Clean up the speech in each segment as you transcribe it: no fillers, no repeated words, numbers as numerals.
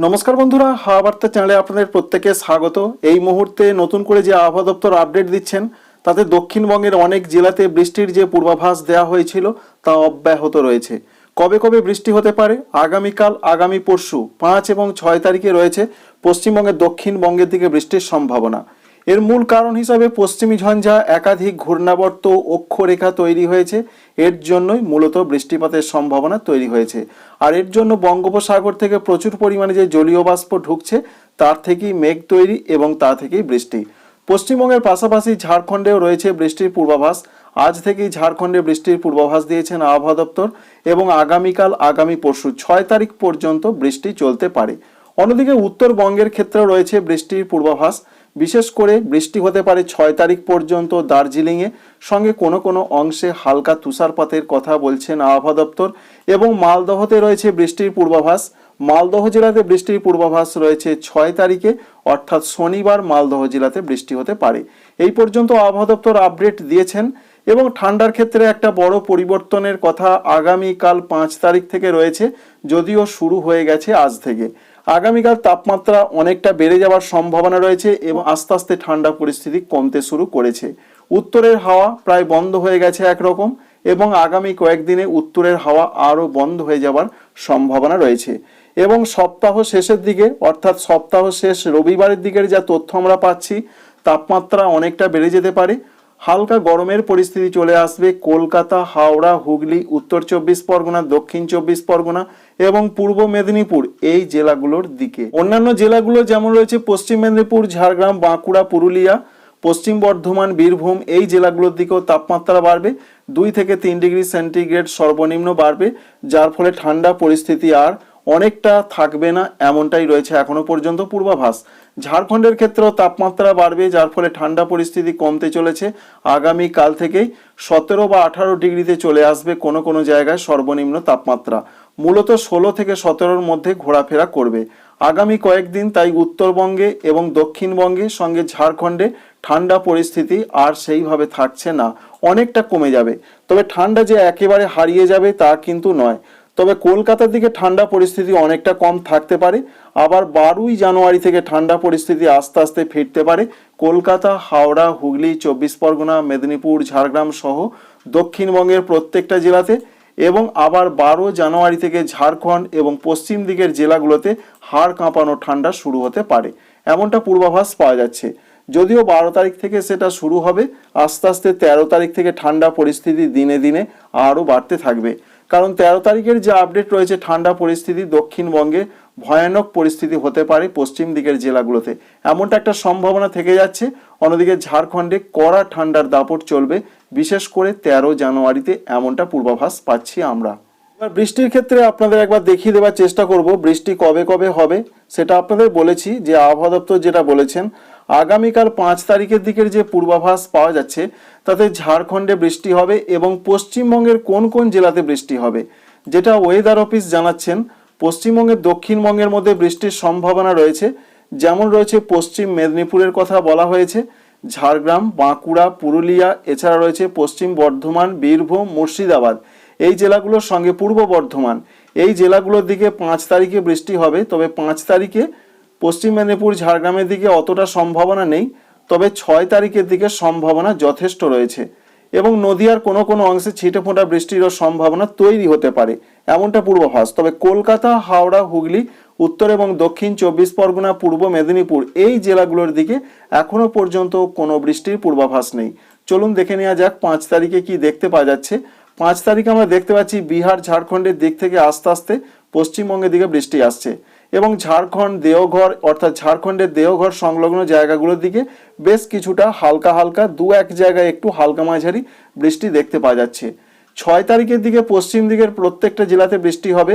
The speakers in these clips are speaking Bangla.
নমস্কার বন্ধুরা, হাওয়া বার্তা চ্যানেলে আপনাদের প্রত্যেকে স্বাগত। এই মুহূর্তে নতুন করে যে আবহাওয়া দপ্তর আপডেট দিচ্ছেন তাতে দক্ষিণবঙ্গের অনেক জেলাতে বৃষ্টির যে পূর্বাভাস দেওয়া হয়েছিল তা অব্যাহত রয়েছে। কবে কবে বৃষ্টি হতে পারে? আগামীকাল, আগামী পরশু 5 এবং 6 তারিখে রয়েছে পশ্চিমবঙ্গের দক্ষিণবঙ্গের দিকে বৃষ্টির সম্ভাবনা। এর মূল কারণ হিসাবে পশ্চিমী ঝঞ্ঝা, একাধিক ঘূর্ণাবর্ত, অক্ষরেখা তৈরি হয়েছে। এর জন্যই মূলত বৃষ্টিপাতের সম্ভাবনা তৈরি হয়েছে। আর এর জন্য বঙ্গোপসাগর থেকে প্রচুর পরিমাণে যে জলীয় বাষ্প ঢুকছে তার থেকেই মেঘ তৈরি এবং তা থেকেই বৃষ্টি। পশ্চিমবঙ্গের পাশাপাশি ঝাড়খণ্ডেও রয়েছে বৃষ্টির পূর্বাভাস। আজ থেকেই ঝাড়খণ্ডে বৃষ্টির পূর্বাভাস দিয়েছেন আবহাওয়া দপ্তর এবং আগামীকাল, আগামী পরশু 6 তারিখ পর্যন্ত বৃষ্টি চলতে পারে। অন্যদিকে উত্তরবঙ্গের ক্ষেত্রেও রয়েছে বৃষ্টির পূর্বাভাস। বিশেষ করে বৃষ্টি হতে পারে 6 তারিখ পর্যন্ত দার্জিলিংয়ে, সঙ্গে কোনো কোনো অংশে হালকা তুষারপাতের কথা বলছেন আবহাওয়া দপ্তর। এবং মালদহতে রয়েছে বৃষ্টির পূর্বাভাস। মালদহ জেলাতে বৃষ্টির পূর্বাভাস রয়েছে 6 তারিখে, অর্থাৎ শনিবার মালদহ জেলাতে বৃষ্টি হতে পারে। এই পর্যন্ত আবহাওয়া দপ্তর আপডেট দিয়েছেন। এবং ঠান্ডার ক্ষেত্রে একটা বড় পরিবর্তনের কথা আগামীকাল 5 তারিখ থেকে রয়েছে, যদিও শুরু হয়ে গেছে আজ থেকে। আগামীকাল তাপমাত্রা অনেকটা বেড়ে যাওয়ার সম্ভাবনা রয়েছে এবং আস্তে আস্তে ঠান্ডা পরিস্থিতি কমতে শুরু করেছে। উত্তরের হাওয়া প্রায় বন্ধ হয়ে গেছে একরকম, এবং আগামী কয়েকদিনে উত্তরের হাওয়া আরও বন্ধ হয়ে যাওয়ার সম্ভাবনা রয়েছে। এবং সপ্তাহ শেষের দিকে, অর্থাৎ সপ্তাহ শেষ রবিবারের দিকের যা তথ্য আমরা পাচ্ছি, তাপমাত্রা অনেকটা বেড়ে যেতে পারে। হালকা গরমের পরিস্থিতি চলে আসবে কলকাতা, হাওড়া, হুগলি, উত্তর 24 পরগনা, দক্ষিণ 24 পরগনা এবং পূর্ব মেদিনীপুর এই জেলাগুলোর দিকে। অন্যান্য জেলাগুলো যেমন রয়েছে পশ্চিম মেদিনীপুর, ঝাড়গ্রাম, বাঁকুড়া, পুরুলিয়া, পশ্চিম বর্ধমান, বীরভূম এই জেলাগুলোর দিকেও তাপমাত্রা বাড়বে। 2 থেকে 3 ডিগ্রি সেন্টিগ্রেড সর্বনিম্ন বাড়বে, যার ফলে ঠান্ডা পরিস্থিতি আর অনেকটা থাকবে না, এমনটাই রয়েছে এখনো পর্যন্ত পূর্বাভাস। ঝাড়খণ্ডের ক্ষেত্রেও তাপমাত্রা বাড়বে, যার ফলে ঠান্ডা পরিস্থিতি কমতে চলেছে। আগামী কাল থেকেই 17 বা 18 ডিগ্রিতে চলে আসবে কোনো কোনো জায়গায় সর্বনিম্ন তাপমাত্রা। মূলত 16 থেকে 17-র মধ্যে ঘোরাফেরা করবে আগামী কয়েকদিন। তাই উত্তরবঙ্গে এবং দক্ষিণবঙ্গে সঙ্গে ঝাড়খণ্ডে ঠান্ডা পরিস্থিতি আর সেইভাবে থাকছে না, অনেকটা কমে যাবে। তবে ঠান্ডা যে একেবারে হারিয়ে যাবে তা কিন্তু নয়। তবে কলকাতার দিকে ঠান্ডা পরিস্থিতি অনেকটা কম থাকতে পারে। আবার 12ই জানুয়ারি থেকে ঠান্ডা পরিস্থিতি আস্তে আস্তে ফিরতে পারে কলকাতা, হাওড়া, হুগলি, 24 পরগনা, মেদিনীপুর, ঝাড়গ্রাম সহ দক্ষিণবঙ্গের প্রত্যেকটা জেলাতে। এবং আবার 12 জানুয়ারি থেকে ঝাড়খণ্ড এবং পশ্চিম দিকের জেলাগুলোতে হাড় কাঁপানো ঠান্ডা শুরু হতে পারে, এমনটা পূর্বাভাস পাওয়া যাচ্ছে। যদিও 12 তারিখ থেকে সেটা শুরু হবে, আস্তে আস্তে 13 তারিখ থেকে ঠান্ডা পরিস্থিতি দিনে দিনে আরও বাড়তে থাকবে। কারণ 13 তারিখের যে আপডেট রয়েছে, ঠান্ডা পরিস্থিতি দক্ষিণবঙ্গে ভয়ানক পরিস্থিতি হতে পারে পশ্চিম দিকের জেলাগুলোতে, এমনটা একটা সম্ভাবনা থেকে যাচ্ছে। অন্যদিকে ঝাড়খণ্ডে কড়া ঠান্ডার দাপট চলবে, বিশেষ করে 13 জানুয়ারিতে, এমনটা পূর্বাভাস পাচ্ছি আমরা। এবার বৃষ্টির ক্ষেত্রে আপনাদের একবার দেখিয়ে দেওয়ার চেষ্টা করব বৃষ্টি কবে কবে হবে। সেটা আপনাদের বলেছি যে আবহাওয়া দপ্তর যেটা বলেছেন, আগামীকাল 5 তারিখের দিকের যে পূর্বাভাস পাওয়া যাচ্ছে তাতে ঝাড়খণ্ডে বৃষ্টি হবে এবং পশ্চিমবঙ্গের কোন কোন জেলাতে বৃষ্টি হবে, যেটা ওয়েদার অফিস জানাচ্ছেন। পশ্চিমবঙ্গের দক্ষিণবঙ্গের মধ্যে বৃষ্টির সম্ভাবনা রয়েছে, যেমন রয়েছে পশ্চিম মেদিনীপুরের কথা বলা হয়েছে, ঝাড়গ্রাম, বাঁকুড়া, পুরুলিয়া, এছাড়া রয়েছে পশ্চিম বর্ধমান, বীরভূম, মুর্শিদাবাদ এই জেলাগুলোর সঙ্গে পূর্ব বর্ধমান এই জেলাগুলোর দিকে 5 তারিখে বৃষ্টি হবে। তবে 5 তারিখে পশ্চিম মেদিনীপুর, ঝাড়গ্রামের দিকে অতটা সম্ভাবনা নেই, তবে 6 তারিখের দিকে সম্ভাবনা যথেষ্ট রয়েছে। এবং নদিয়ার কোনো কোনো অংশে ছিটেফোঁটা বৃষ্টিরও সম্ভাবনা তৈরি হতে পারে, এমনটা পূর্বাভাস। তবে কলকাতা, হাওড়া, হুগলি, উত্তর এবং দক্ষিণ 24 পরগনা, পূর্ব মেদিনীপুর এই জেলাগুলোর দিকে এখনো পর্যন্ত কোনো বৃষ্টির পূর্বাভাস নেই। চলুন দেখে নেওয়া যাক 5 তারিখে কি দেখতে পাওয়া যাচ্ছে। 5 তারিখে আমরা দেখতে পাচ্ছি বিহার, ঝাড়খণ্ডের দিক থেকে আস্তে আস্তে পশ্চিমবঙ্গের দিকে বৃষ্টি আসছে এবং ঝাড়খণ্ড, দেওঘর, অর্থাৎ ঝাড়খণ্ডের দেওঘর সংলগ্ন জায়গাগুলোর দিকে বেশ কিছুটা হালকা হালকা 2-1 জায়গায় একটু হালকা মাঝারি বৃষ্টি দেখতে পাওয়া যাচ্ছে। 6 তারিখের দিকে পশ্চিম দিকের প্রত্যেকটা জেলাতে বৃষ্টি হবে।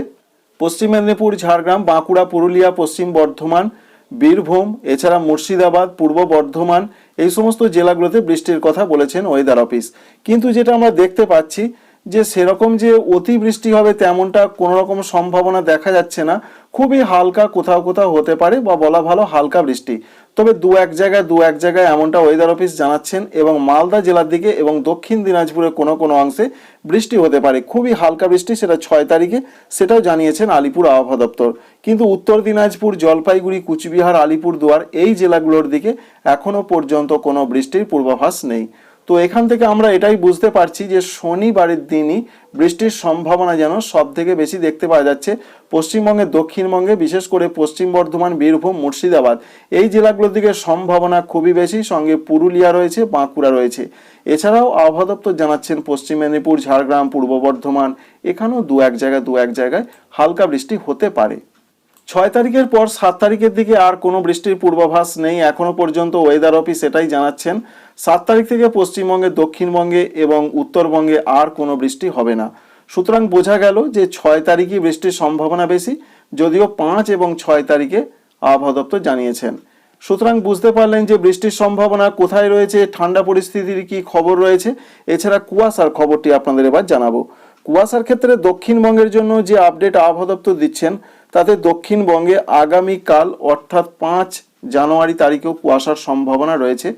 পশ্চিম মেদিনীপুর, ঝাড়গ্রাম, বাঁকুড়া, পুরুলিয়া, পশ্চিম বর্ধমান, বীরভূম, এছাড়া মুর্শিদাবাদ, পূর্ব বর্ধমান এই সমস্ত জেলাগুলোতে বৃষ্টির কথা বলেছেন ওয়েদার অফিস। কিন্তু যেটা আমরা দেখতে পাচ্ছি যে সেরকম যে অতি বৃষ্টি হবে তেমনটা কোনো রকম সম্ভাবনা দেখা যাচ্ছে না। খুবই হালকা কোথাও কোথাও হতে পারে বা বলা ভালো হালকা বৃষ্টি। তবে দু এক জায়গায় এমনটা ওয়েদার অফিস জানাচ্ছেন এবং মালদা জেলার দিকে এবং দক্ষিণ দিনাজপুরের কোনো কোনো অংশে বৃষ্টি হতে পারে, খুবই হালকা বৃষ্টি, সেটা 6 তারিখে, সেটাও জানিয়েছেন আলিপুর আবহাওয়া দপ্তর। কিন্তু উত্তর দিনাজপুর, জলপাইগুড়ি, কুচবিহার, আলিপুরদুয়ার এই জেলাগুলোর দিকে এখনো পর্যন্ত কোনো বৃষ্টির পূর্বাভাস নেই। তো এখান থেকে আমরা এটাই বুঝতে পারছি যে শনিবারের দিনই বৃষ্টির সম্ভাবনা যেন সব থেকে বেশি দেখতে পাওয়া যাচ্ছে পশ্চিমবঙ্গের দক্ষিণবঙ্গে, বিশেষ করে পশ্চিম বর্ধমান, বীরভূম, মুর্শিদাবাদ এই জেলাগুলোর দিকে সম্ভাবনা খুবই বেশি। সঙ্গে পুরুলিয়া রয়েছে, বাঁকুড়া রয়েছে। এছাড়াও আবহাওয়া দপ্তর জানাচ্ছেন পশ্চিম মেদিনীপুর, ঝাড়গ্রাম, পূর্ব বর্ধমান এখানেও দু এক জায়গায় হালকা বৃষ্টি হতে পারে। 6 তারিখের পর 7 তারিখের দিকে আর কোনো বৃষ্টির পূর্বাভাস নেই এখনো পর্যন্ত, ওয়েদার অফিস এটাই জানাচ্ছেন। 7 তারিখ থেকে পশ্চিমবঙ্গে, দক্ষিণবঙ্গে এবং উত্তরবঙ্গে আর কোনো বৃষ্টি হবে না। সুতরাং বোঝা গেল যে 6 তারিখই বৃষ্টির সম্ভাবনা বেশি, যদিও 5 এবং 6 তারিখে আবহাওয়া দপ্তর জানিয়েছেন। সুতরাং বুঝতে পারলেন যে বৃষ্টির সম্ভাবনা কোথায় রয়েছে, ঠান্ডা পরিস্থিতির কি খবর রয়েছে। এছাড়া কুয়াশার খবরটি আপনাদের এবার জানাবো। কুয়াশার ক্ষেত্রে দক্ষিণবঙ্গের জন্য যে আপডেট আবহাওয়া দপ্তর দিচ্ছেন তাতে দক্ষিণবঙ্গে আগামীকাল অর্থাৎ 5 জানুয়ারি তারিখেও কুয়াশার সম্ভাবনা রয়েছে।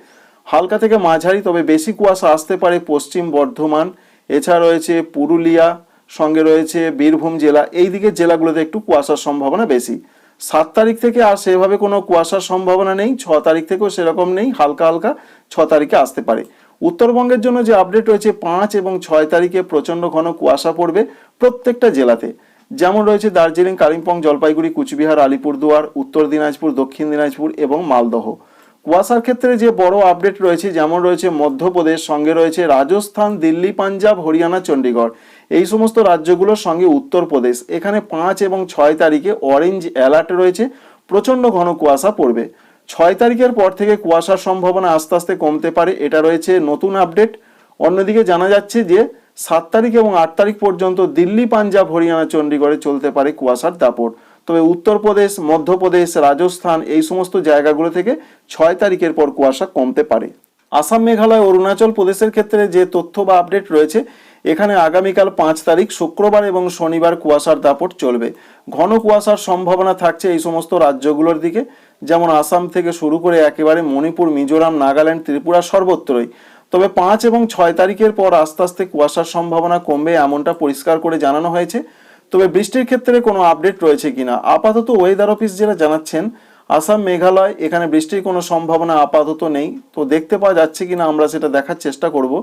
হালকা থেকে মাঝারি তবে বেশি কুয়াশা আসতে পারে পশ্চিম বর্ধমান, এছাড়া রয়েছে পুরুলিয়া, সঙ্গে রয়েছে বীরভূম জেলা, এই দিকের জেলাগুলোতে একটু কুয়াশার সম্ভাবনা বেশি। 7 তারিখ থেকে আর সেভাবে কোনো কুয়াশার সম্ভাবনা নেই, 6 তারিখ থেকেও সেরকম নেই, হালকা হালকা 6 তারিখে আসতে পারে। উত্তরবঙ্গের জন্য যে আপডেট রয়েছে 5 এবং 6 তারিখে প্রচণ্ড ঘন কুয়াশা পড়বে প্রত্যেকটা জেলাতে, যেমন রয়েছে দার্জিলিং, কালিম্পং, জলপাইগুড়ি, কুচবিহার, আলিপুরদুয়ার, উত্তর দিনাজপুর, দক্ষিণ দিনাজপুর এবং মালদহ। কুয়াশার ক্ষেত্রে যে বড় আপডেট রয়েছে যেমন রয়েছে মধ্যপ্রদেশ, সঙ্গে রয়েছে রাজস্থান, দিল্লি, পাঞ্জাব, হরিয়ানা, চণ্ডীগড় এই সমস্ত রাজ্যগুলোর সঙ্গে উত্তরপ্রদেশ, এখানে 5 এবং 6 তারিখে অরেঞ্জ অ্যালার্ট রয়েছে, প্রচণ্ড ঘন কুয়াশা পড়বে। 6 তারিখের পর থেকে কুয়াশার সম্ভাবনা আস্তে আস্তে কমতে পারে, এটা রয়েছে নতুন আপডেট। অন্যদিকে জানা যাচ্ছে যে 7 তারিখ এবং 8 তারিখ পর্যন্ত দিল্লি, পাঞ্জাব, হরিয়ানা, চণ্ডীগড়ে চলতে পারে কুয়াশার দাপট। তবে উত্তরপ্রদেশ, মধ্যপ্রদেশ, রাজস্থান এই সমস্ত জায়গাগুলো থেকে 6 তারিখের পর কুয়াশা কমতে পারে। আসাম, মেঘালয়, অরুণাচল প্রদেশের ক্ষেত্রে যে তথ্য বা আপডেট রয়েছে এখানে আগামীকাল 5 তারিখ শুক্রবার এবং শনিবার কুয়াশার দাপট চলবে। ঘন কুয়াশার সম্ভাবনা থাকছে এই সমস্ত রাজ্যগুলোর দিকে, যেমন আসাম থেকে শুরু করে একেবারে মণিপুর, মিজোরাম, নাগাল্যান্ড, ত্রিপুরা সর্বত্রই। তবে 5 এবং 6 তারিখের পর আস্তে আস্তে কুয়াশার সম্ভাবনা কমবে এমনটা পরিষ্কার করে জানানো হয়েছে। তবে বৃষ্টির ক্ষেত্রে কোনো আপডেট রয়েছে কিনা, আপাতত ওয়েদার অফিস যেটা জানাচ্ছেন আসাম, মেঘালয় এখানে বৃষ্টির কোনো সম্ভাবনা আপাতত নেই। তো দেখতে পাওয়া যাচ্ছে কিনা আমরা সেটা দেখার চেষ্টা করব।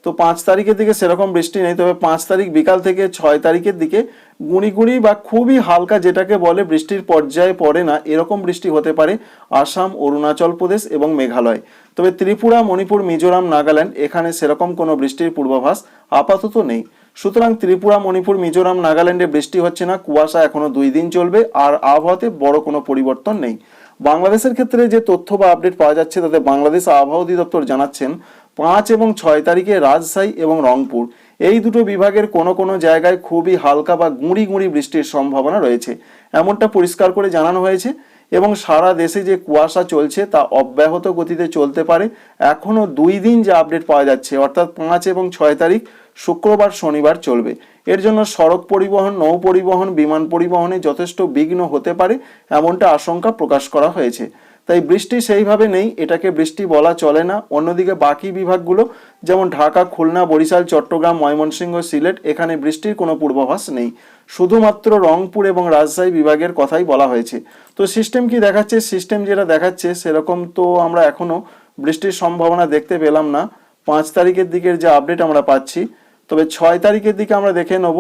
তো 5 তারিখের দিকে সেরকম বৃষ্টি নেই, তবে 5 তারিখ বিকাল থেকে 6 তারিখের দিকে গুঁড়ি গুঁড়ি বা খুবই হালকা, যেটাকে বলে বৃষ্টির পর্যায়ে পড়ে না এরকম বৃষ্টি হতে পারে আসাম, অরুণাচল প্রদেশ এবং মেঘালয়। তবে ত্রিপুরা, মণিপুর, মিজোরাম, নাগাল্যান্ড এখানে সেরকম কোনো বৃষ্টির পূর্বাভাস আপাতত নেই। সুতরাং ত্রিপুরা, মণিপুর, মিজোরাম, নাগাল্যান্ডে বৃষ্টি হচ্ছে না, কুয়াশা এখনো 2 দিন চলবে আর আবহাওয়াতে বড় কোনো পরিবর্তন নেই। বাংলাদেশের ক্ষেত্রে যে তথ্য বা আপডেট পাওয়া যাচ্ছে তাতে বাংলাদেশ আবহাওয়া অধিদপ্তর জানাচ্ছেন 5 এবং 6 তারিখে রাজশাহী এবং রংপুর এই দুটো বিভাগের কোনো কোনো জায়গায় খুবই হালকা বা গুঁড়ি গুঁড়ি বৃষ্টির সম্ভাবনা রয়েছে এমনটা পরিষ্কার করে জানানো হয়েছে। এবং সারা দেশে যে কুয়াশা চলছে তা অব্যাহত গতিতে চলতে পারে। এখনো 2 দিন যে আপডেট পাওয়া যাচ্ছে অর্থাৎ 5 এবং 6 তারিখ শুক্রবার, শনিবার চলবে। এর জন্য সড়ক পরিবহন, নৌ পরিবহন, বিমান পরিবহনে যথেষ্ট বিঘ্ন হতে পারে এমনটা আশঙ্কা প্রকাশ করা হয়েছে। তাই বৃষ্টি সেইভাবে নেই, এটাকে বৃষ্টি বলা চলে না। অন্যদিকে বাকি বিভাগগুলো যেমন ঢাকা, খুলনা, বরিশাল, চট্টগ্রাম, ময়মনসিংহ, সিলেট এখানে বৃষ্টির কোনো পূর্বাভাস নেই, শুধুমাত্র রংপুর এবং রাজশাহী বিভাগের কথাই বলা হয়েছে। তো সিস্টেম কি দেখাচ্ছে, সিস্টেম যেটা দেখাচ্ছে সেরকম তো আমরা এখনো বৃষ্টির সম্ভাবনা দেখতে পেলাম না 5 তারিখের দিকের যে আপডেট আমরা পাচ্ছি। তবে 6 তারিখের দিকে আমরা দেখে নেব।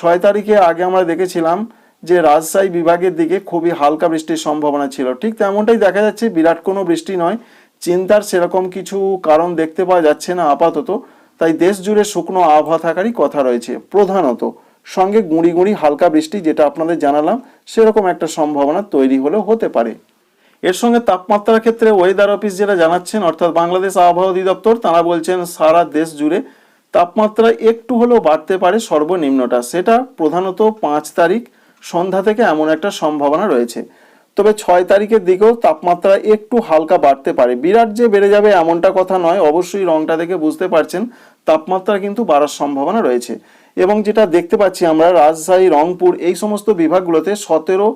6 তারিখে আগে আমরা দেখেছিলাম যে রাজশাহী বিভাগের দিকে খুবই হালকা বৃষ্টির সম্ভাবনা ছিল, ঠিক তেমনটাই দেখা যাচ্ছে, বিরাট কোনো বৃষ্টি নয়। চিন্তার সেরকম কিছু কারণ দেখতে পাওয়া যাচ্ছে না আপাতত। তাই দেশ জুড়ে শুকনো আবহাওয়া থাকারই কথা রয়েছে প্রধানত, সঙ্গে গুঁড়ি গুঁড়ি হালকা বৃষ্টি যেটা আপনাদের জানালাম সেরকম একটা সম্ভাবনা তৈরি হলেও হতে পারে। এর সঙ্গে তাপমাত্রার ক্ষেত্রে ওয়েদার অফিস যেটা জানাচ্ছেন অর্থাৎ বাংলাদেশ আবহাওয়া অধিদপ্তর তারা বলছেন সারা দেশ জুড়ে তাপমাত্রা একটু হলেও বাড়তে পারে সর্বনিম্নটা, সেটা প্রধানত 5 তারিখ সন্ধ্যা থেকে এমন একটা সম্ভাবনা রয়েছে। তবে 6 তারিখের দিকেও তাপমাত্রা একটু হালকা বাড়তে পারে, বিরাট যে বেড়ে যাবে এমনটা কথা নয়। অবশ্যই রংটা দেখে বুঝতে পারছেন তাপমাত্রা কিন্তু বাড়ার সম্ভাবনা রয়েছে। এবং যেটা দেখতে পাচ্ছি আমরা রাজশাহী, রংপুর এই সমস্ত বিভাগগুলোতে 17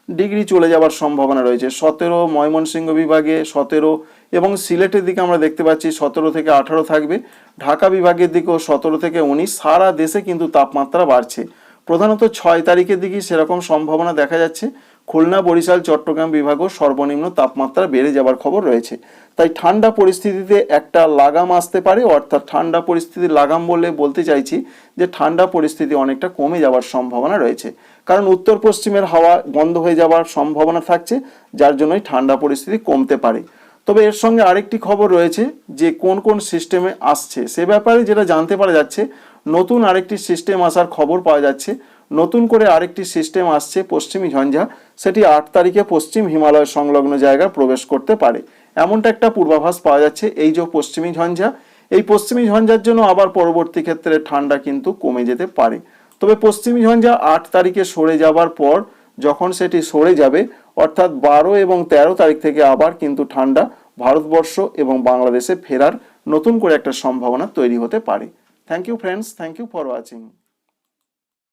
ডিগ্রি চলে যাওয়ার সম্ভাবনা রয়েছে। 17, ময়মনসিংহ বিভাগে 17 এবং সিলেটের দিকে আমরা দেখতে পাচ্ছি 17 থেকে 18 থাকবে। ঢাকা বিভাগের দিকেও 17 থেকে 19। সারা দেশে কিন্তু তাপমাত্রা বাড়ছে। প্রধানত 6 তারিখের দিকে সেরকম সম্ভাবনা দেখা যাচ্ছে। খুলনা, বরিশাল, চট্টগ্রাম বিভাগও সর্বনিম্ন তাপমাত্রা বেড়ে যাওয়ার খবর রয়েছে। তাই ঠান্ডা পরিস্থিতিতে একটা লাগাম আসতে পারে, অর্থাৎ ঠান্ডা পরিস্থিতির লাগাম বলতে চাইছি যে ঠান্ডা পরিস্থিতি অনেকটা কমে যাওয়ার সম্ভাবনা রয়েছে, কারণ উত্তর পশ্চিমের হাওয়া বন্ধ হয়ে যাওয়ার সম্ভাবনা থাকছে, যার জন্যই ঠান্ডা পরিস্থিতি কমতে পারে। তবে এর সঙ্গে আরেকটি খবর রয়েছে যে কোন কোন সিস্টেমে আসছে সে ব্যাপারে যেটা জানতে পারা যাচ্ছে, নতুন আরেকটি সিস্টেম আসার খবর পাওয়া যাচ্ছে। নতুন করে আরেকটি সিস্টেম আসছে পশ্চিমী ঝঞ্ঝা, সেটি 8 তারিখে পশ্চিম হিমালয় সংলগ্ন জায়গায় প্রবেশ করতে পারে, এমনটা একটা পূর্বাভাস পাওয়া যাচ্ছে। এই যে পশ্চিমী ঝঞ্ঝা, এই পশ্চিমী ঝঞ্ঝার জন্য আবার পরবর্তী ক্ষেত্রে ঠান্ডা কিন্তু কমে যেতে পারে। তবে পশ্চিমী ঝঞ্ঝা 8 তারিখে সরে যাবার পর যখন সেটি সরে যাবে, অর্থাৎ 12 এবং 13 তারিখ থেকে আবার কিন্তু ঠান্ডা ভারতবর্ষ এবং বাংলাদেশে ফেরার নতুন করে একটা সম্ভাবনা তৈরি হতে পারে। Thank you friends, thank you for watching.